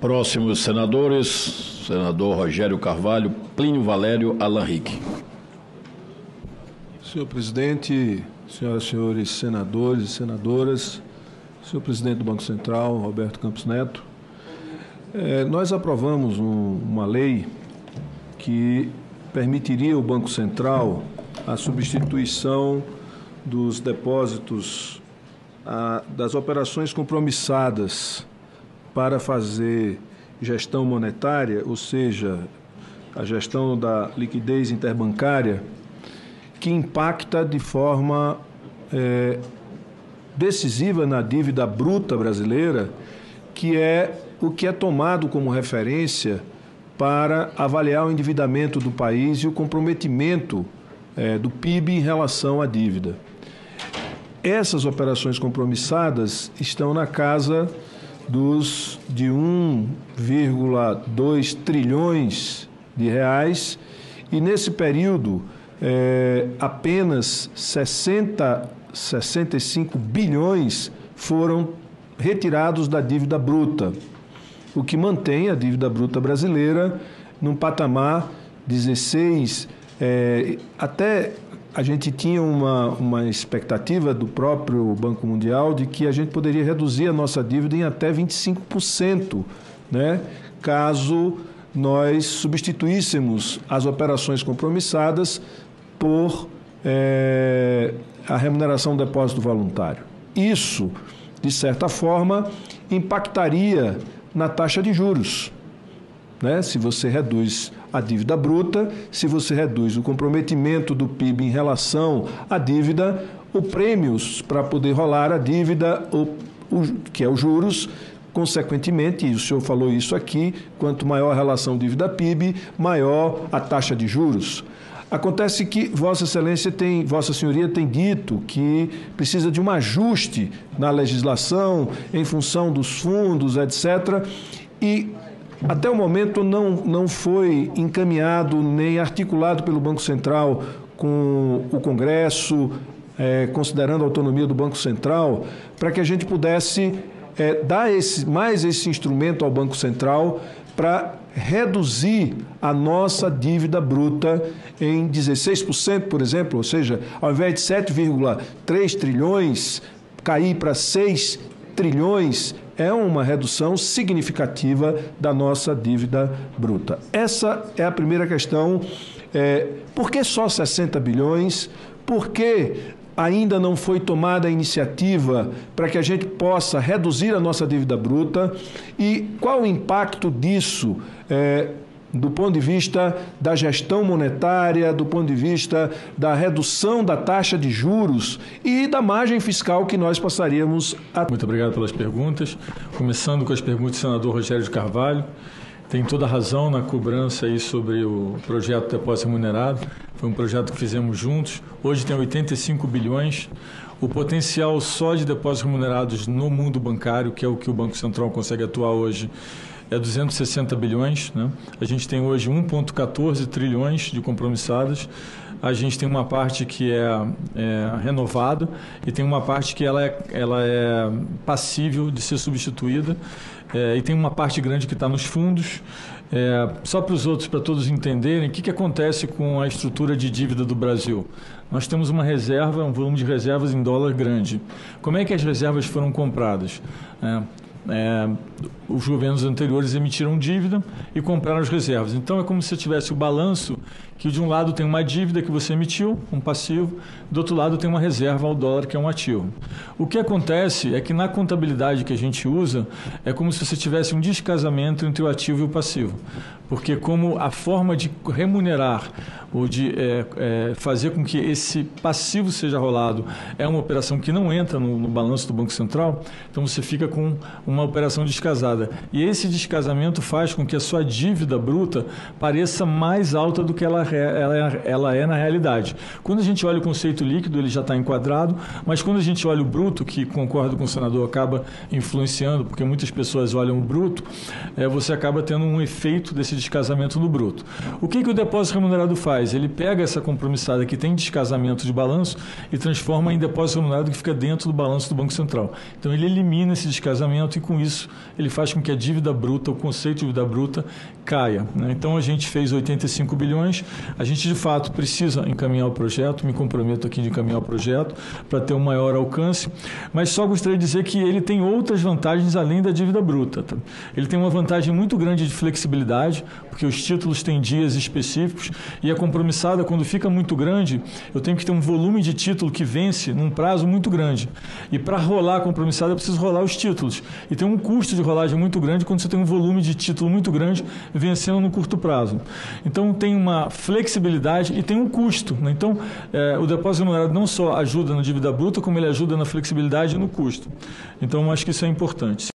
Próximos senadores, senador Rogério Carvalho, Plínio Valério, Alan Rick. Senhor presidente, senhoras e senhores senadores e senadoras, senhor presidente do Banco Central, Roberto Campos Neto, nós aprovamos uma lei que permitiria ao Banco Central a substituição dos depósitos, das operações compromissadas para fazer gestão monetária, ou seja, a gestão da liquidez interbancária, que impacta de forma decisiva na dívida bruta brasileira, que é o que é tomado como referência para avaliar o endividamento do país e o comprometimento do PIB em relação à dívida. Essas operações compromissadas estão na casa de 1,2 trilhões de reais e nesse período apenas 65 bilhões foram retirados da dívida bruta, o que mantém a dívida bruta brasileira num patamar 16, até a gente tinha uma expectativa do próprio Banco Mundial de que a gente poderia reduzir a nossa dívida em até 25%, né, caso nós substituíssemos as operações compromissadas por a remuneração do depósito voluntário. Isso, de certa forma, impactaria na taxa de juros, né? Se você reduz a dívida bruta, se você reduz o comprometimento do PIB em relação à dívida, o prêmio para poder rolar a dívida, que é os juros, consequentemente, e o senhor falou isso aqui, quanto maior a relação dívida-PIB, maior a taxa de juros. Acontece que Vossa Senhoria tem dito que precisa de um ajuste na legislação em função dos fundos, etc., e até o momento não foi encaminhado nem articulado pelo Banco Central com o Congresso, considerando a autonomia do Banco Central, para que a gente pudesse dar mais esse instrumento ao Banco Central para reduzir a nossa dívida bruta em 16%, por exemplo, ou seja, ao invés de 7,3 trilhões, cair para 6 trilhões, é uma redução significativa da nossa dívida bruta. Essa é a primeira questão. Por que só 60 bilhões? Por que ainda não foi tomada a iniciativa para que a gente possa reduzir a nossa dívida bruta? E qual o impacto disso do ponto de vista da gestão monetária, do ponto de vista da redução da taxa de juros e da margem fiscal que nós passaríamos a... Muito obrigado pelas perguntas. Começando com as perguntas do senador Rogério de Carvalho. Tem toda a razão na cobrança aí sobre o projeto de depósito remunerado. Foi um projeto que fizemos juntos. Hoje tem 85 bilhões. O potencial só de depósitos remunerados no mundo bancário, que é o que o Banco Central consegue atuar hoje, é 260 bilhões. Né? A gente tem hoje 1,14 trilhões de compromissados. A gente tem uma parte que é renovada e tem uma parte que ela é passível de ser substituída. E tem uma parte grande que está nos fundos. Só para os outros, para todos entenderem, o que acontece com a estrutura de dívida do Brasil? Nós temos uma reserva, um volume de reservas em dólar grande. Como é que as reservas foram compradas? Os governos anteriores emitiram dívida e compraram as reservas. Então, é como se tivesse o balanço que de um lado tem uma dívida que você emitiu, um passivo, do outro lado tem uma reserva ao dólar, que é um ativo. O que acontece é que na contabilidade que a gente usa, é como se você tivesse um descasamento entre o ativo e o passivo. Porque como a forma de remunerar ou de fazer com que esse passivo seja rolado é uma operação que não entra no balanço do Banco Central, então você fica com uma operação descasada. E esse descasamento faz com que a sua dívida bruta pareça mais alta do que ela é na realidade. Quando a gente olha o conceito líquido, ele já está enquadrado, mas quando a gente olha o bruto, que concordo com o senador, acaba influenciando, porque muitas pessoas olham o bruto, você acaba tendo um efeito desse descasamento no bruto. O que o depósito remunerado faz? faz? Ele pega essa compromissada que tem descasamento de balanço e transforma em depósito remunerado que fica dentro do balanço do Banco Central. Então ele elimina esse descasamento e com isso ele faz com que a dívida bruta, o conceito de dívida bruta, caia, né? Então a gente fez 85 bilhões, a gente de fato precisa encaminhar o projeto, me comprometo aqui de encaminhar o projeto para ter um maior alcance, mas só gostaria de dizer que ele tem outras vantagens além da dívida bruta. Tá? Ele tem uma vantagem muito grande de flexibilidade, porque os títulos têm dias específicos e a compromissada, quando fica muito grande, eu tenho que ter um volume de título que vence num prazo muito grande. E para rolar a compromissada, eu preciso rolar os títulos. E tem um custo de rolagem muito grande quando você tem um volume de título muito grande vencendo no curto prazo. Então, tem uma flexibilidade e tem um custo, né? Então, o depósito remunerado não só ajuda na dívida bruta, como ele ajuda na flexibilidade e no custo. Então, acho que isso é importante.